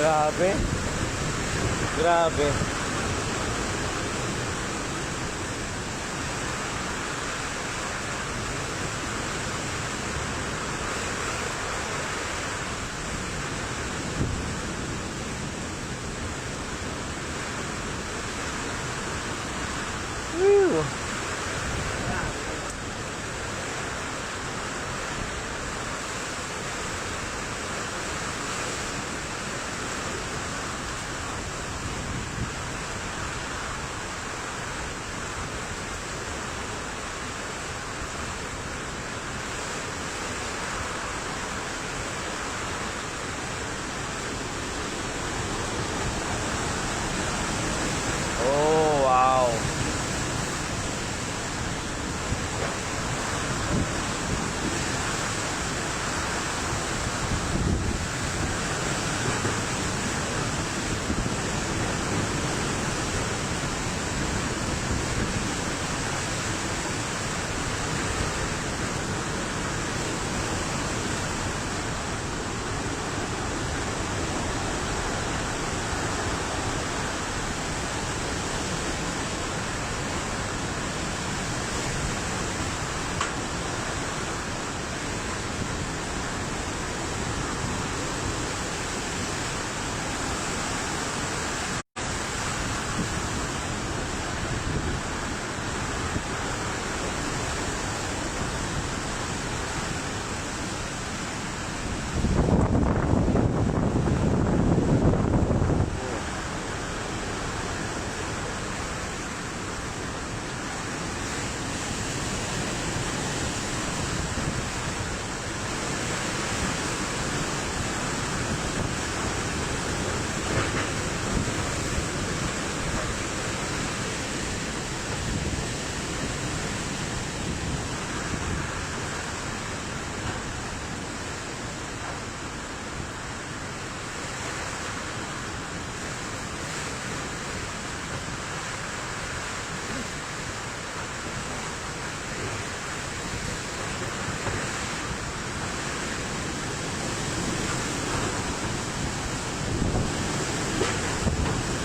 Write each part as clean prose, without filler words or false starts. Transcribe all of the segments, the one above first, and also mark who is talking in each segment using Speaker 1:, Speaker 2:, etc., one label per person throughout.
Speaker 1: Grabe. Grabe. Woo. Oh, wow.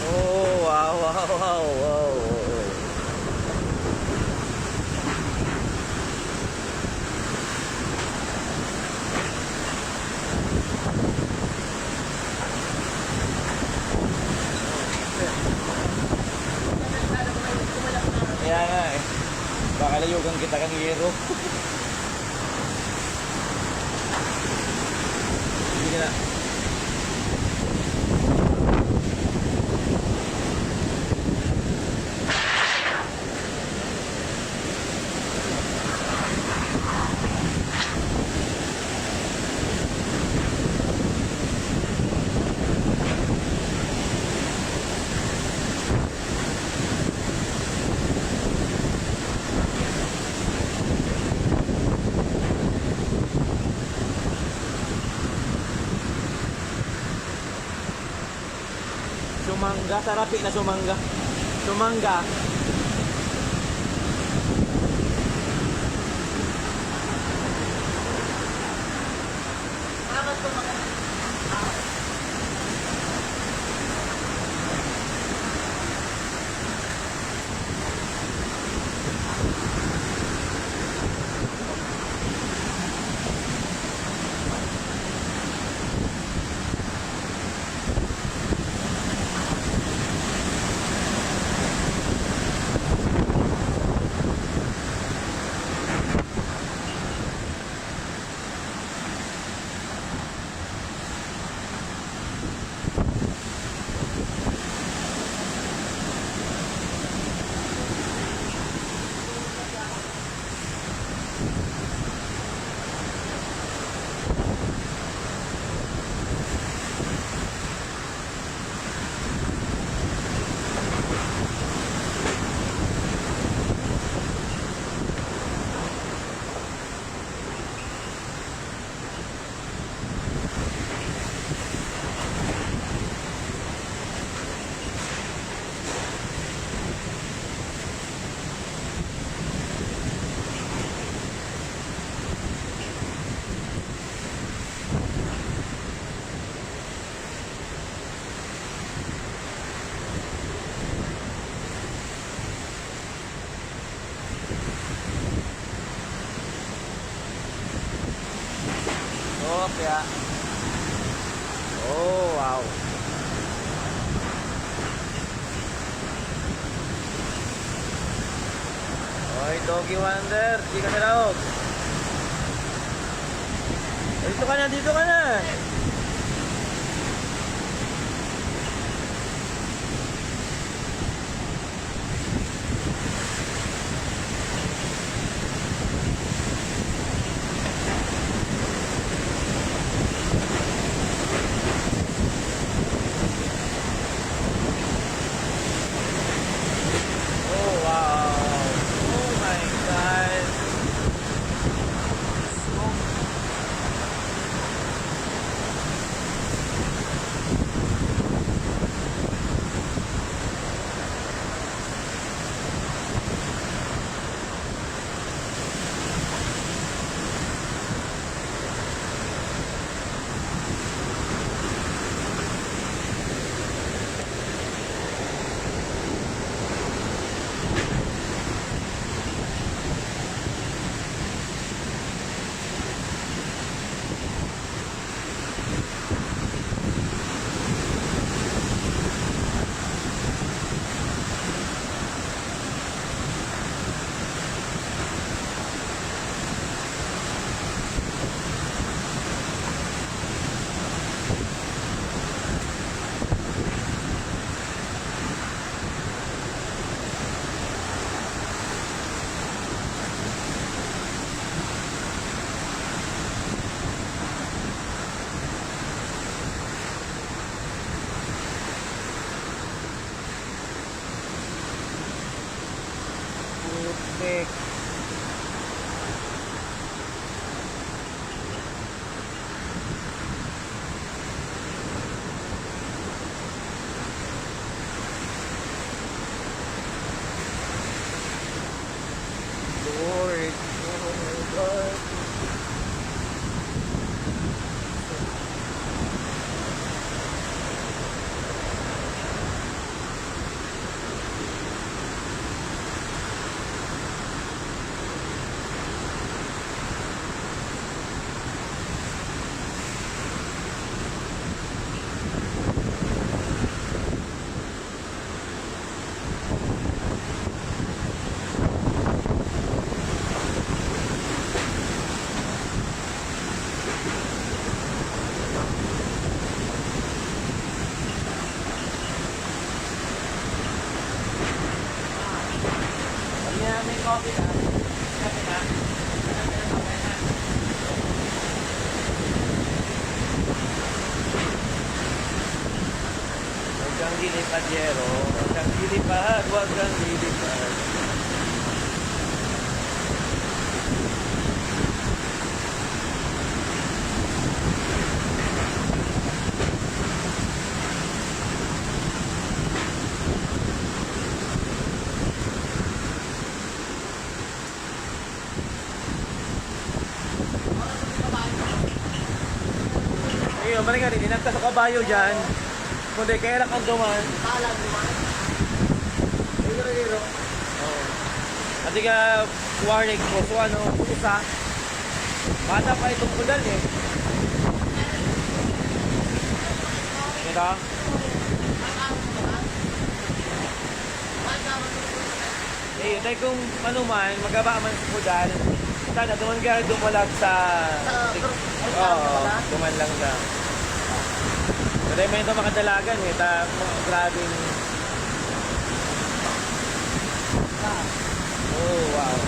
Speaker 1: Oh, wow, wow, wow, wow. Kaya nga eh. Baka layugan kita kang hero. Sige na. Sumangga, sarapi na sumangga. Sumangga. Kaya, oh, wow. Oy, Doggy Wonder, di ka nalaog. Dito ka na, dito ka na. Oh, wow. Oh my God. Putik. Lord, oh my God. May coffee na. Coffee na. Huwag kang lilipad, Jero. Huwag kang lilipad. Huwag kang lilipad. Ayun, balik nga rin. Inagta sa kabayo dyan. Kundi kaya lang kang duman.
Speaker 2: Talag naman. Hiro-hiro.
Speaker 1: Oo. At ka warning ko. So ano, isa. Bata pa itong pedal eh. Kita? Eh, tayo kung ano man, magaba man sa pedal. Sana, duman ka dumalag sa... Oo, duman lang na. Pero may ito makadalagan eh. Grabing... Oh, wow.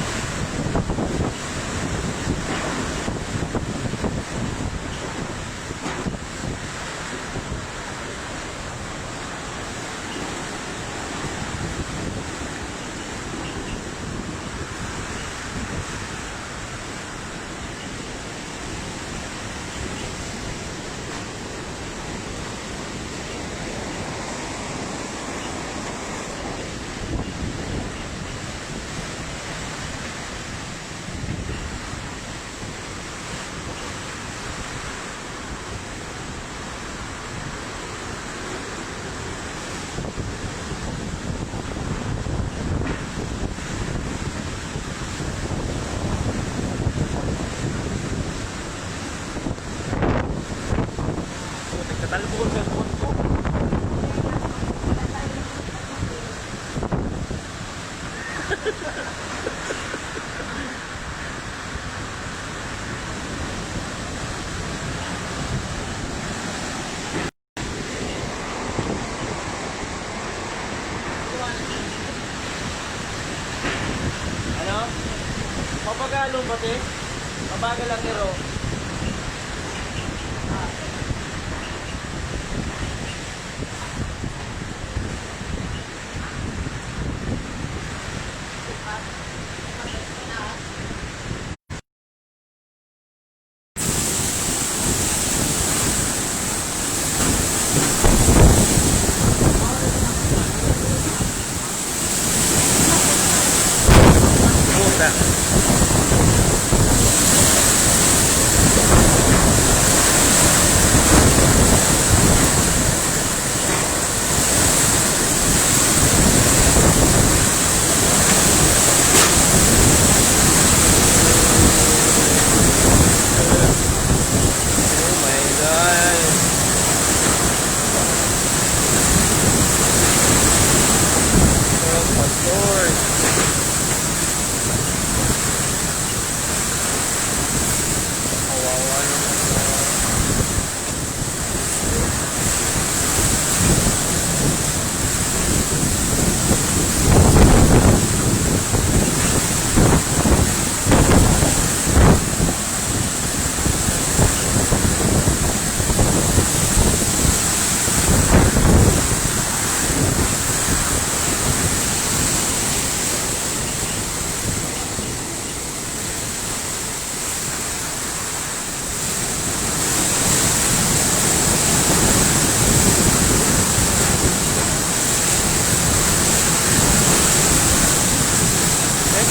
Speaker 1: Ano? Papagalong ba, te? Mabagal ang hero. Puta. Oh my God. Oh, pastor. Kawawa naman.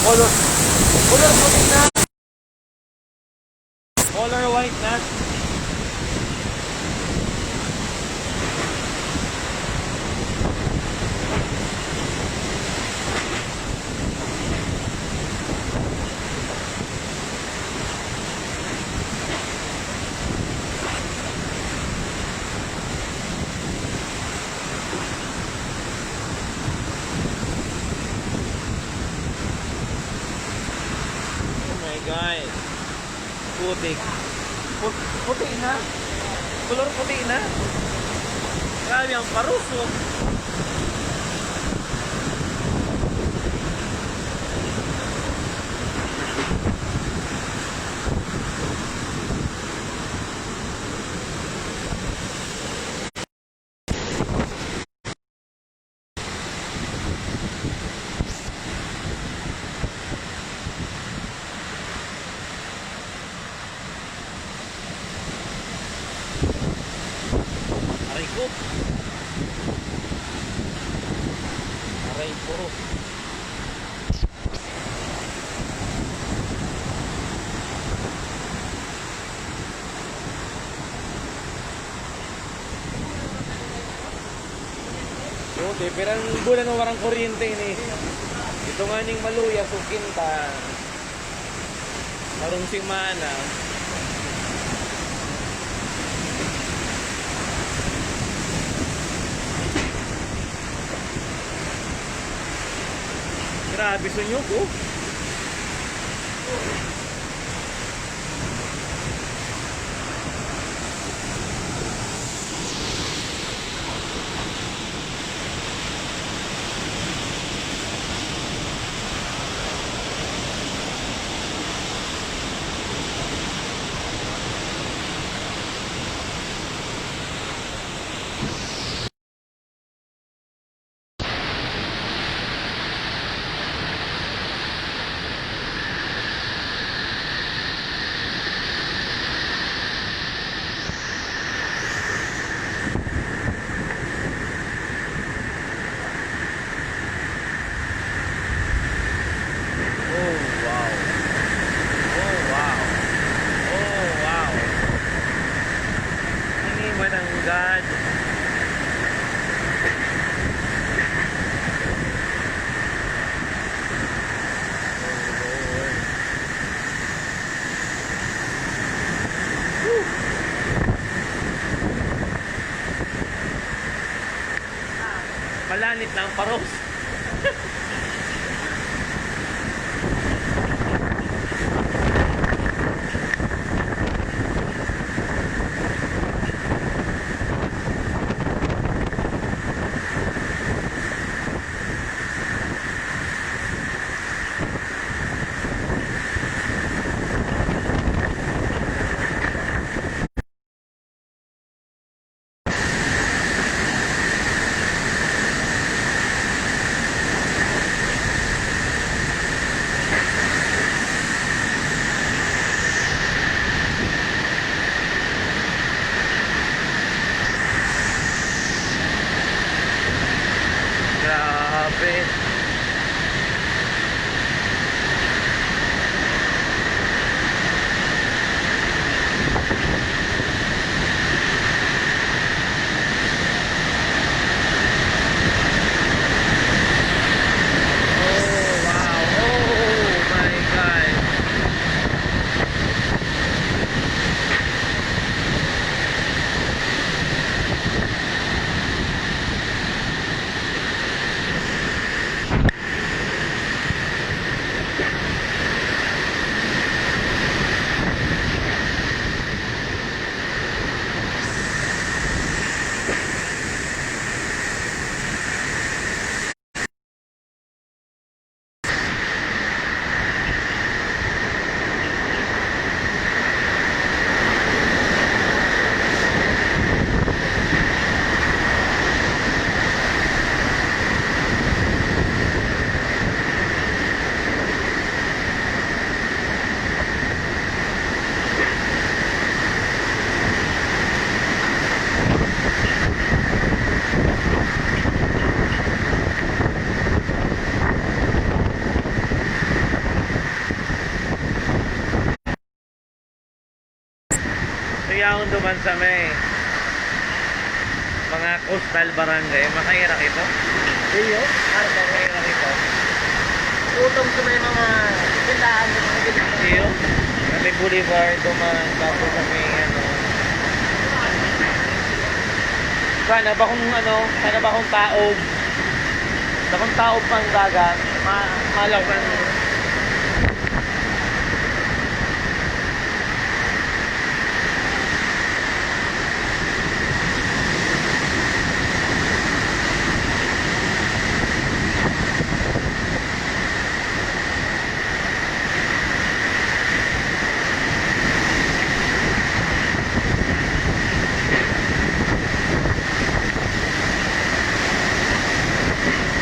Speaker 1: Color. Color puti na. Color white na. Oh my God. Putik. Puti na. Color puti na. Grabe ang paruso. Aray ko. Aray ko. Puti, pero ang bulan mo warang kuryente ni. Ito nga ning maluya, sukinta. Marong sing mana. Grabe sunyo ko. God. Malanit lang paros. Grabe. Oh, wow. Oh my God. Yaon duman sa may mga coastal barangay makahirap ito.
Speaker 2: Iyo, arba
Speaker 1: Makahirap ito.
Speaker 2: utong sa may mga tindahan ng mga ginagawa.
Speaker 1: Iyo. Kami boulevard duman tapos kami ano. Sana ba kung taob? Sa kung taob pang dagat, malawan.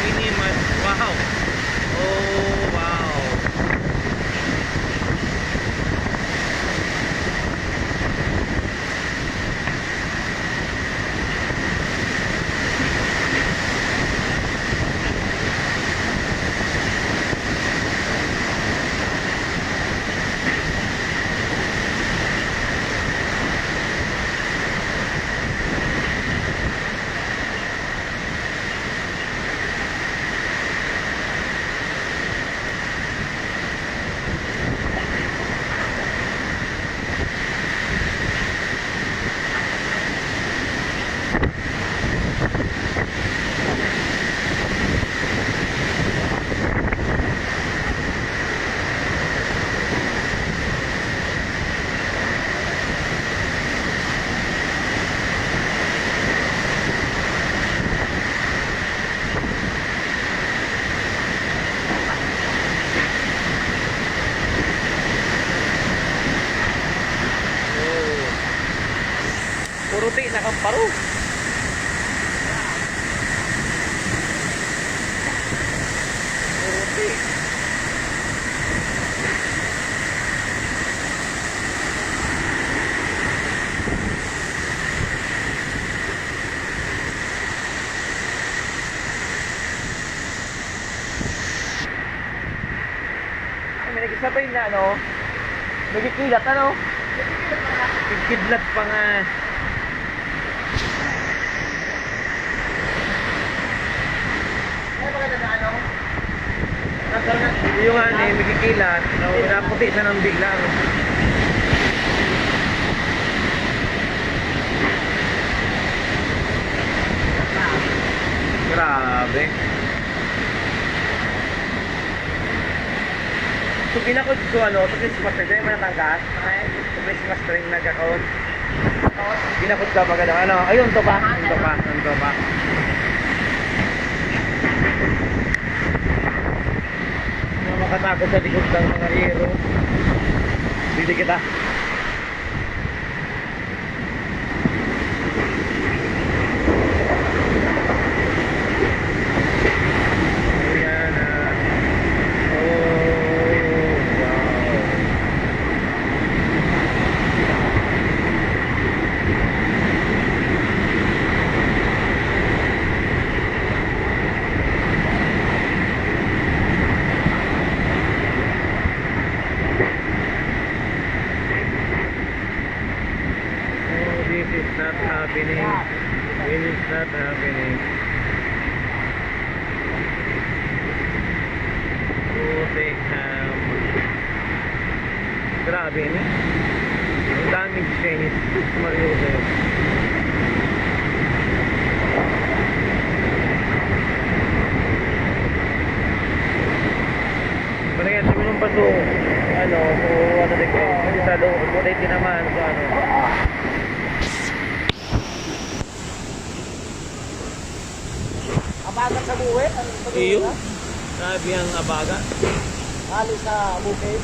Speaker 1: Minimal. Wow. Oh, wow. Puruti na kang paro. Puruti. May nagsabay na ano. Nagkikilat ano. Kidlat pa nga.
Speaker 2: Ay, maganda na ano?
Speaker 1: Yung nga eh, nagkikilat. Naputi siya ng biglang. Grabe. So pinakod ko ano, sa Christmas tree, may natanggas. Sa Christmas tree nag-account. Pinakod ka pa gano'n. Ano? Ayun, to pa. Ayun, to pa. Ayun, to pa. Mga makatakot sa likod ng mga hero. Bili kita. Ayan ah. Oh, wow. Grabe ni. Ang daming Chinese. Mario sa'yo. Parang sabi nung paso, ano, din ko, sa loob, kulay din naman, so ano.
Speaker 2: Abagat sa buwi.
Speaker 1: Iyo? Sabi ang abaga.
Speaker 2: Halos sa bukid.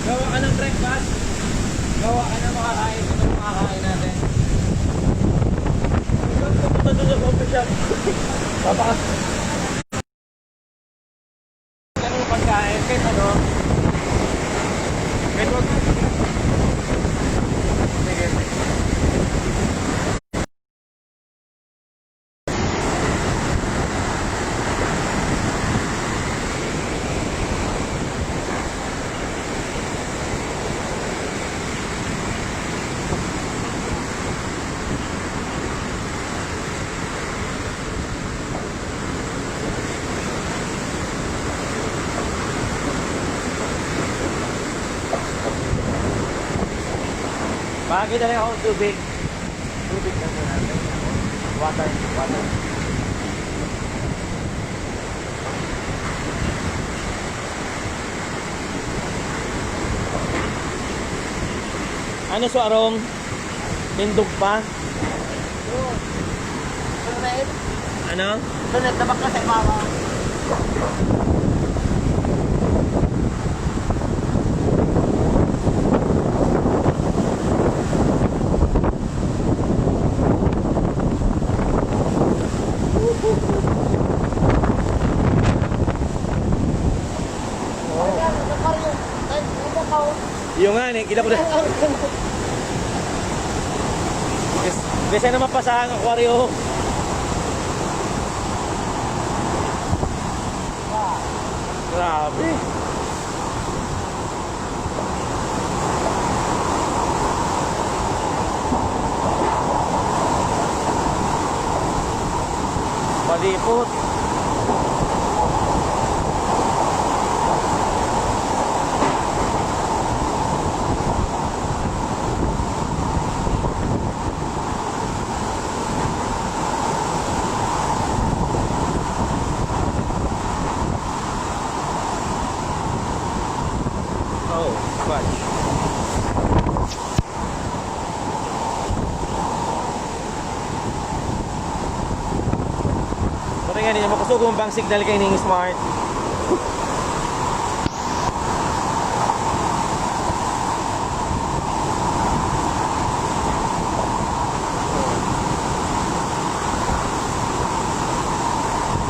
Speaker 1: Gawa ka ng breakfast. Gawa ka ng makakain. Ito makakain natin. Pupunta doon sa coffee shop. Papakas. Ano yung pagkain? Kahit ano? Kahit wag. Sige. Bakit na lang ako tubig? Tubig lang muna natin. Water. Ano so arong? Tindog pa?
Speaker 2: Sunod.
Speaker 1: Ano?
Speaker 2: Sunod na baka sa ibabaw.
Speaker 1: Yung nga, kita ko na. Kasi na mapasahan ang aquarium. Grabe. Palipot. Oh, fudge. Pati nga niya, makasugo bang signal kay Ning Smart?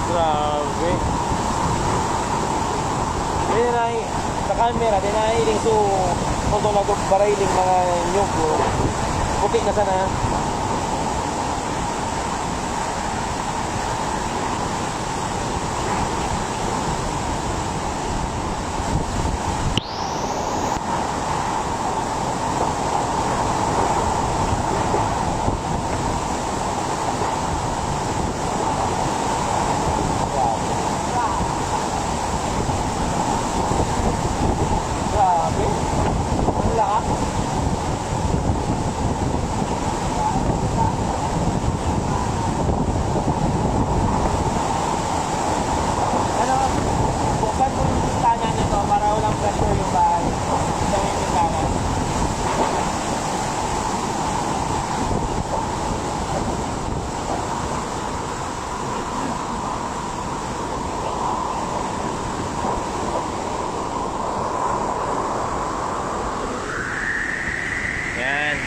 Speaker 1: Grabe. Hindi na sa camera, di na iling so kung nagbarailing mga nyug ko. Puti na sana. Grabe. Ang lakas. Ano, buksan mo yung bintana nito para walang pressure yung bahay. Buksan mo yung bintana. Yan.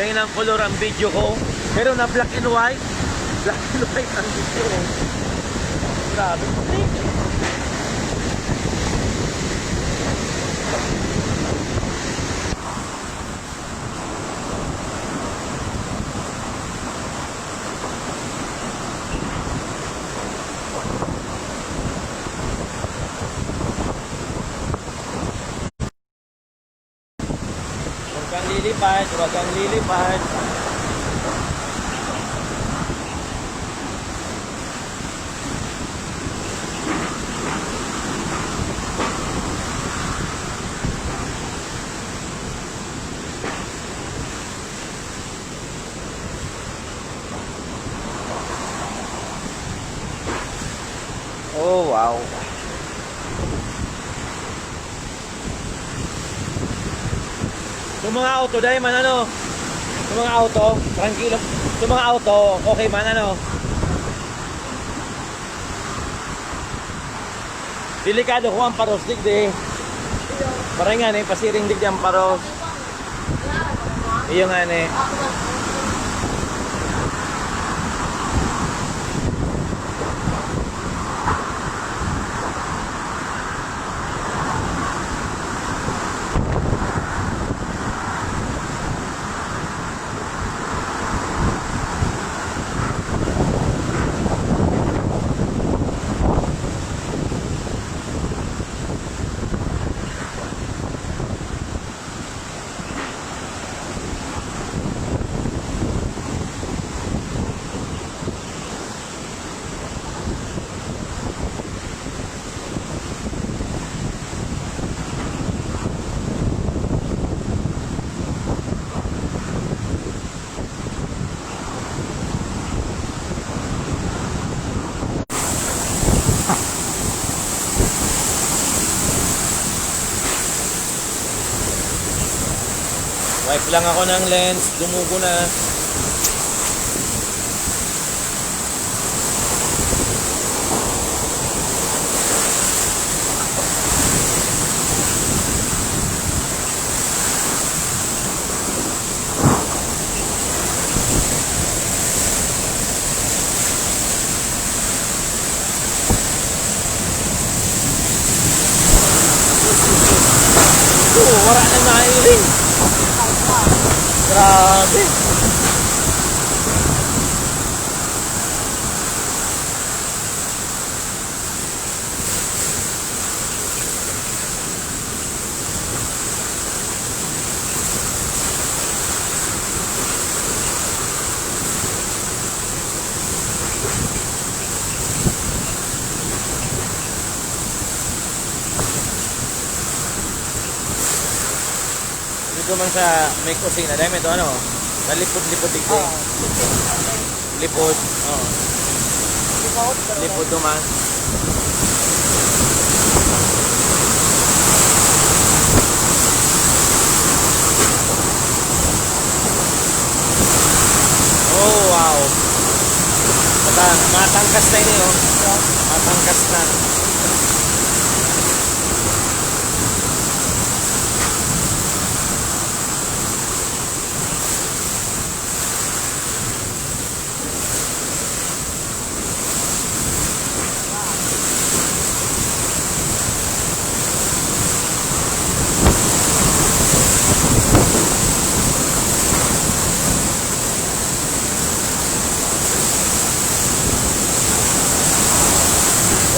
Speaker 1: Dahil ang color ang video ko, pero na black and white. Black and white ang dito. Grabe. Huwag kang lilipad, huwag kang lilipad. Oh, wow. Yung mga auto, dahil man ano, yung mga auto, tranquilo. Yung mga auto, okay man ano. Delikado ko ang paros digdi. Parang nga eh, pasiring digdi ang paros. Iyo nga eh. Wipe lang ako ng lens, dumugo na. Wala na nailing. Grabe. Dito man sa may kusina, dahil ito ano, nalipod-lipod dito. Lipod, oh. Lipod duman. Oh, wow. Matangkas na ini, oh. Matangkas na.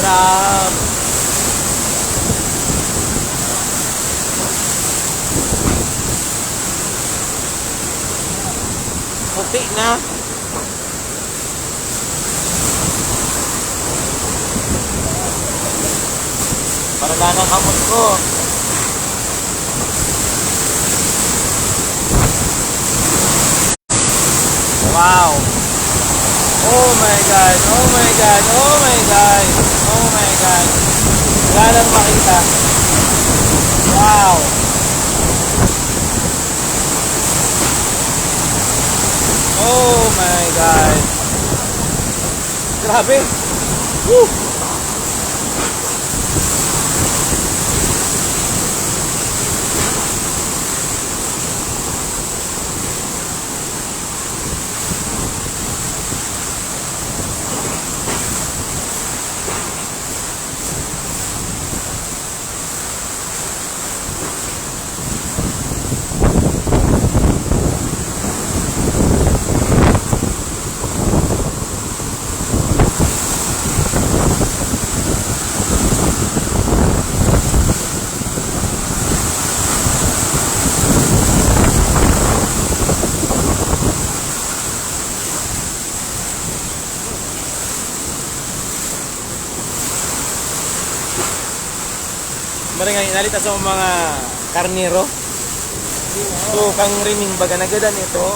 Speaker 1: Grabe. Puti na. Para lang ang kamot ko. Wow. Oh my God, oh my God, oh my God, oh my God. Wala lang makita. Wow. Oh my God. Grabe. Woo. Mari nga inalita sa mga karnero. So kang riming baga nagadan ito.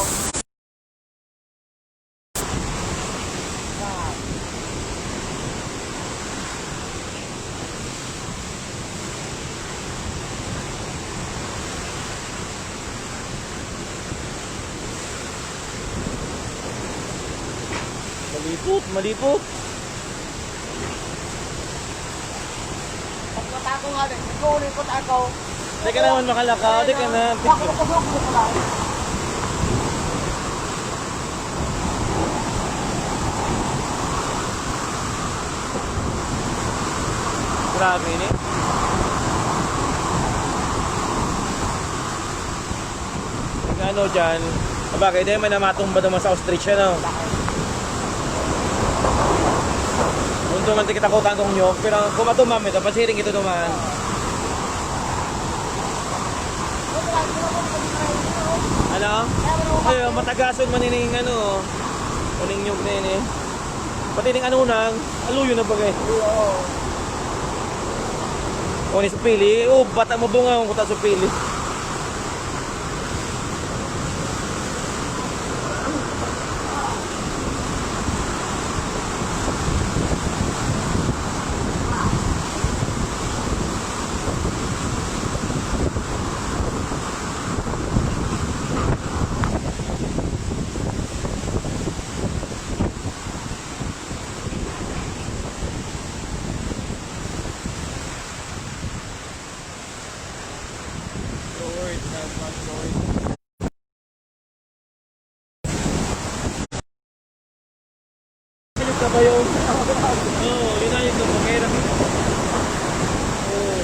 Speaker 1: Malipot, malipot.
Speaker 2: Pag natako nga din, ikunin ko ako.
Speaker 1: Di ka naman makalakaw, di ka na.
Speaker 2: Baka nakabok mo ko lang.
Speaker 1: Grabe ni. Ano dyan? Bakit di man namatumba naman sa ostrich ano? Unto man kita ko kantong nyo, pero kung matumam ito, pasiring ito naman. Ano? Ay, matagason man ining ano, uning nyug na yun eh. Pati ning ano nang, aluyo na bagay. O ni sa pili, bata mo bunga kung kuta sa pili. Lord, help us, Lord. Ano ka ba yun? Oo, yun na yun. Pagkairam yun. Oo.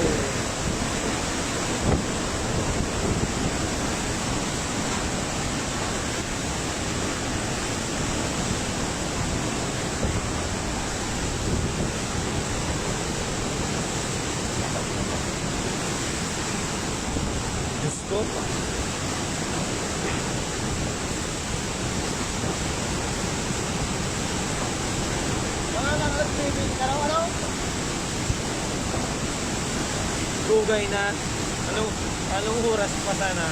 Speaker 1: Diyos ko.
Speaker 2: Mga nag-TV, ano?
Speaker 1: Lugay na. Anong oras pa sana?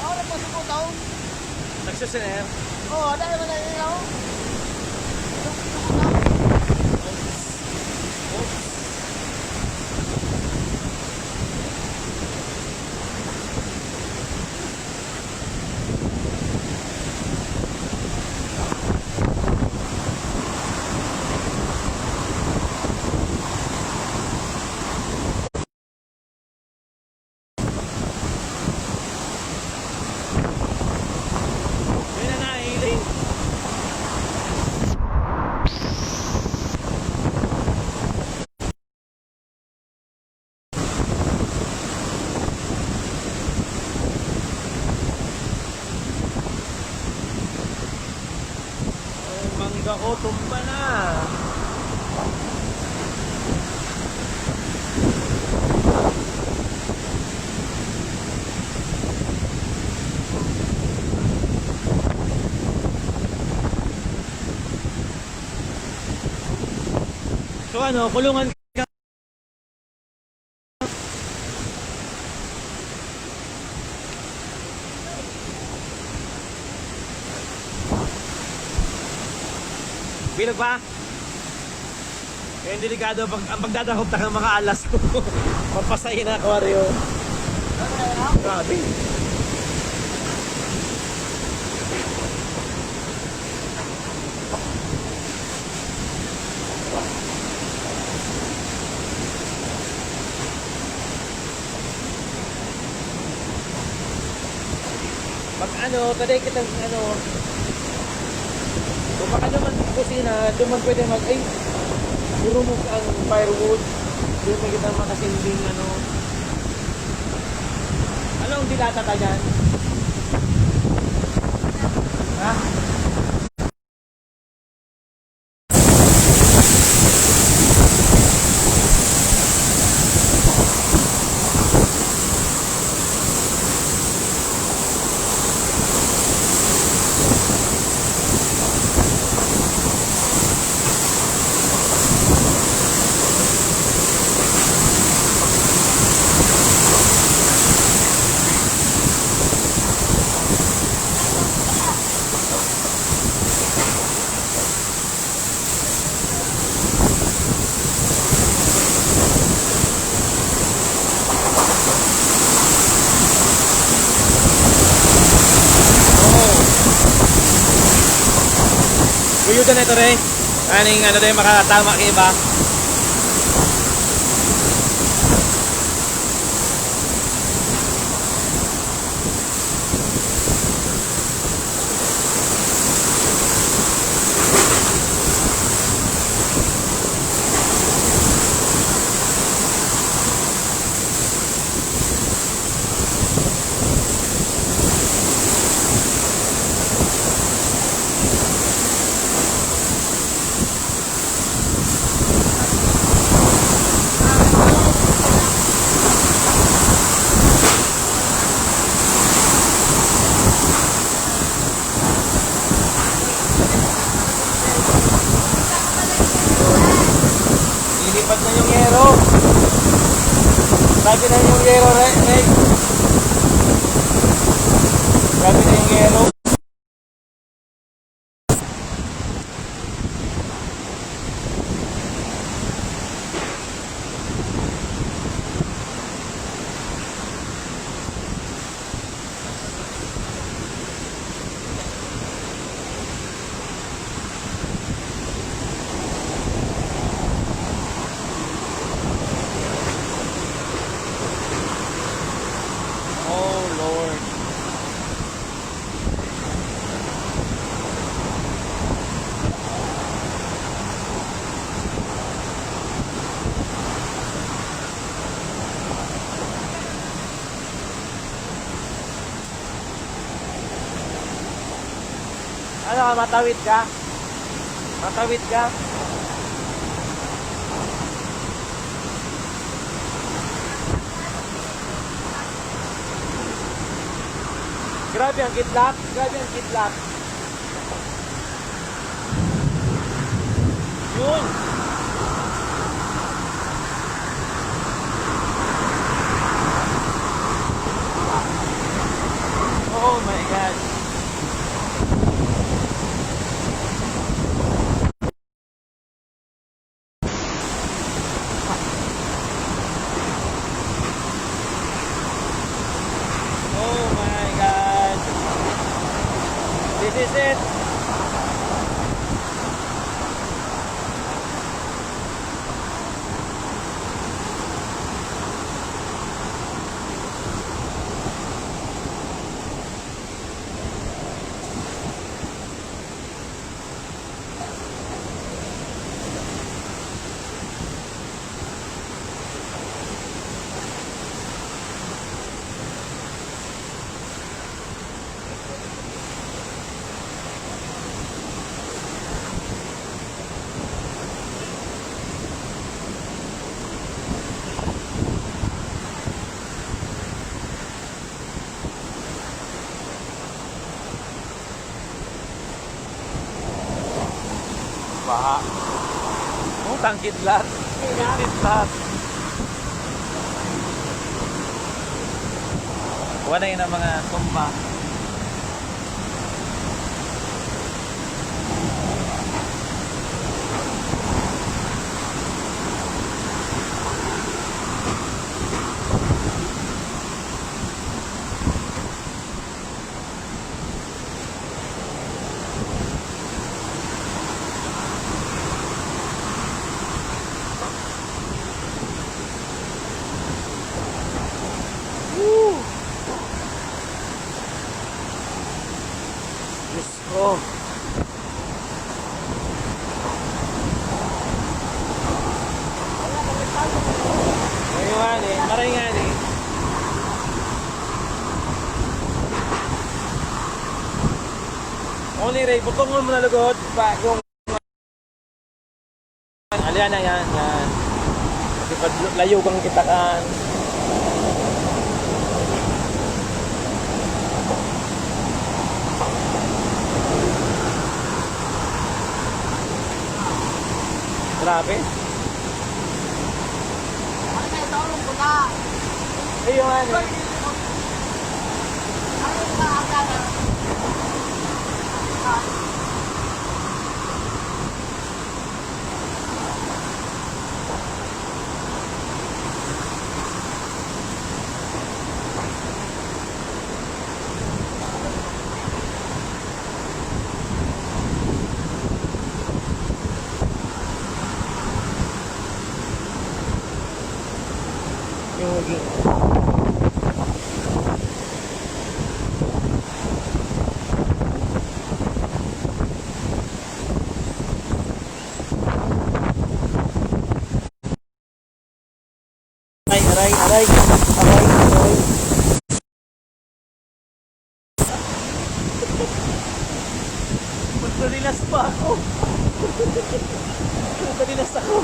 Speaker 2: Oo, nagpasiputaw.
Speaker 1: Nagsusuner.
Speaker 2: Oo, dahil mo na ilaw.
Speaker 1: Yun na nahiling. Ang mangga ko, tumba na. So ano, kulungan ka. Bilog pa? Kaya delikado pag ang pagdadakop ta ng mga alas ko. Papasahin na aquaryo. Grabe. Pag ano, taday kitang ano, kung baka naman sa kusina, doon man pwede mag, ay, remove ang firewood. Doon may kita makasinding ano. Ano ang dilata ka dyan? Ha? na ito rin. Aning ano rin makatama kay iba. Lilipat na yung yero. Sabi na yung yero, Ray. Sabi na yung yero. Oh, Lord. Ano ka, matawid ka? Matawid ka? Grabe ang kidlat. Grabe ang kidlat. Yun. Oh my God. Oh my God. This is it. Baha. Utang kidlat. Kidlat. Wala yun ang mga tumba. Woo! Diyos ko. Ngayon nga ni, maray nga ni. Only Ray, butongon mo na lugod. Bagong alian na yan. Kasi pag layo kang kitakan. Grabe. Ayun nga ni. Yogi. Aray. Magdalinas pa ako. Magdalinas ako.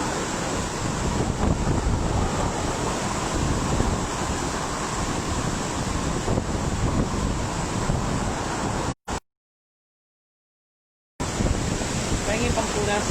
Speaker 1: Pahingin pang tunas.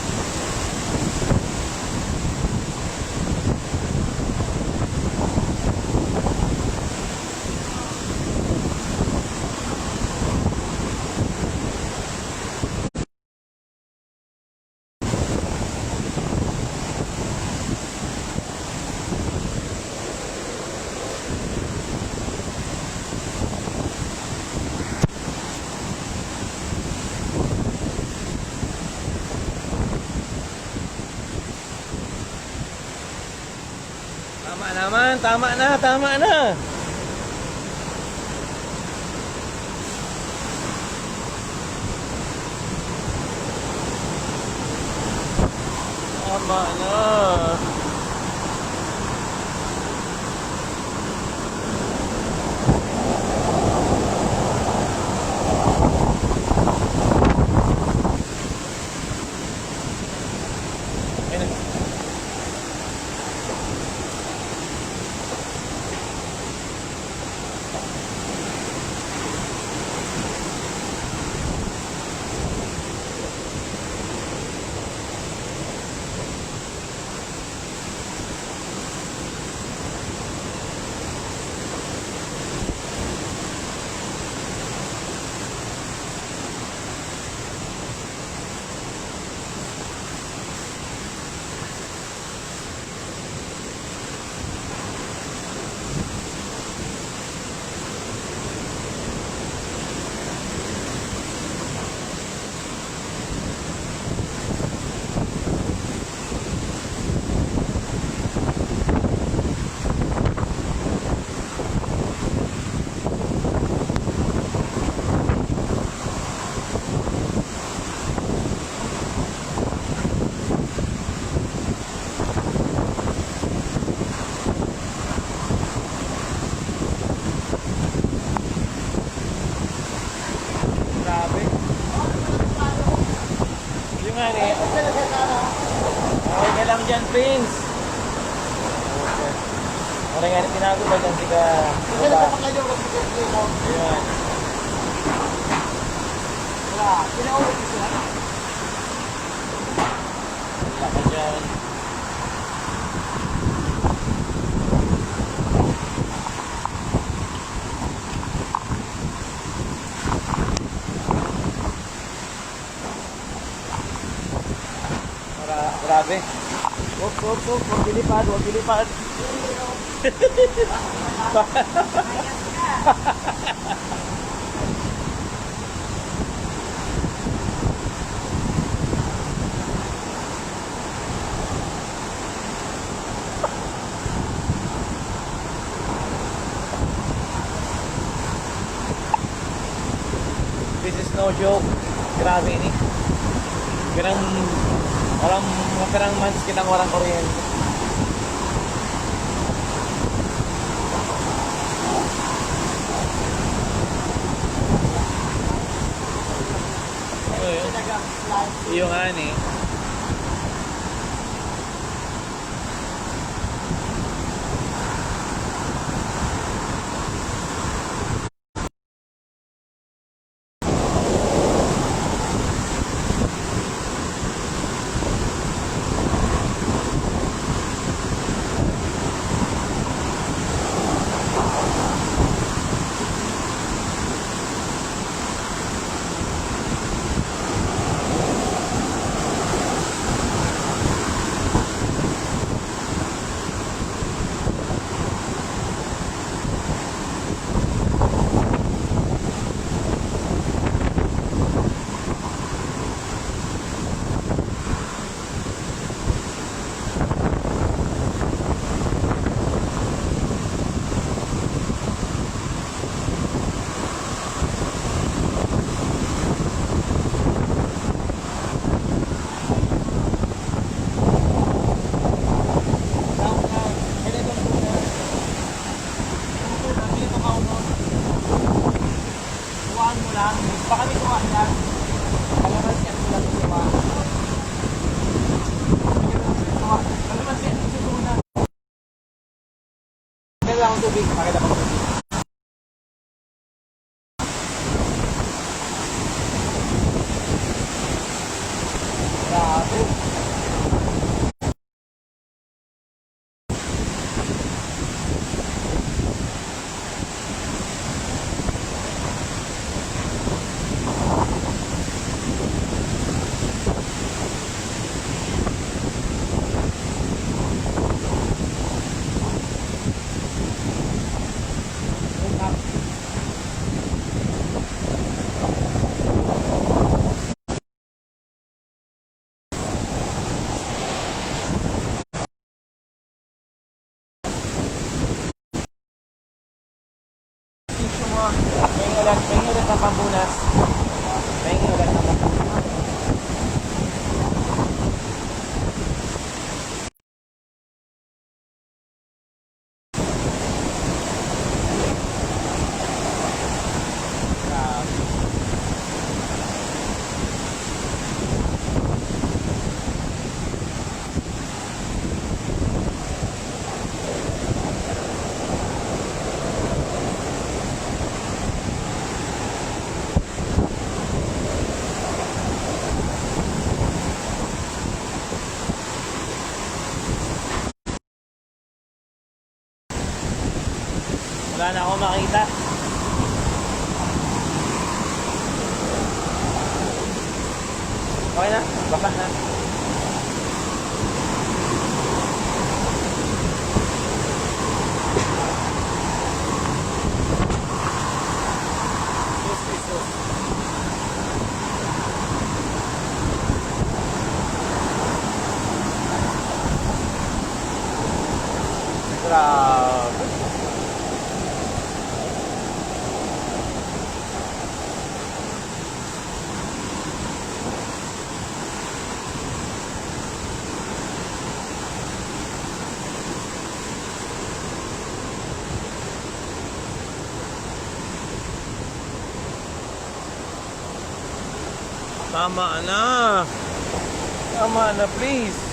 Speaker 1: Tama naman, tama na. Tama na. Ayun na. Grabe. Yung nga eh. Okay ka lang dyan, Prince. Okay nga, tinago ba dyan sika? Ayan. Wala ka dyan. Grabe. Huwag dilipad. This is no joke. Grabe ini. Mga pirang months kitang walang kuryente. Yung ani.
Speaker 2: akong tubig. Pakita ko tubig. Grabe.
Speaker 1: May ulat ng pambunas. May ulat ng pambunas. Wala na akong makita. Okay na? Baba na. Grabe. Tama na. Tama na, please.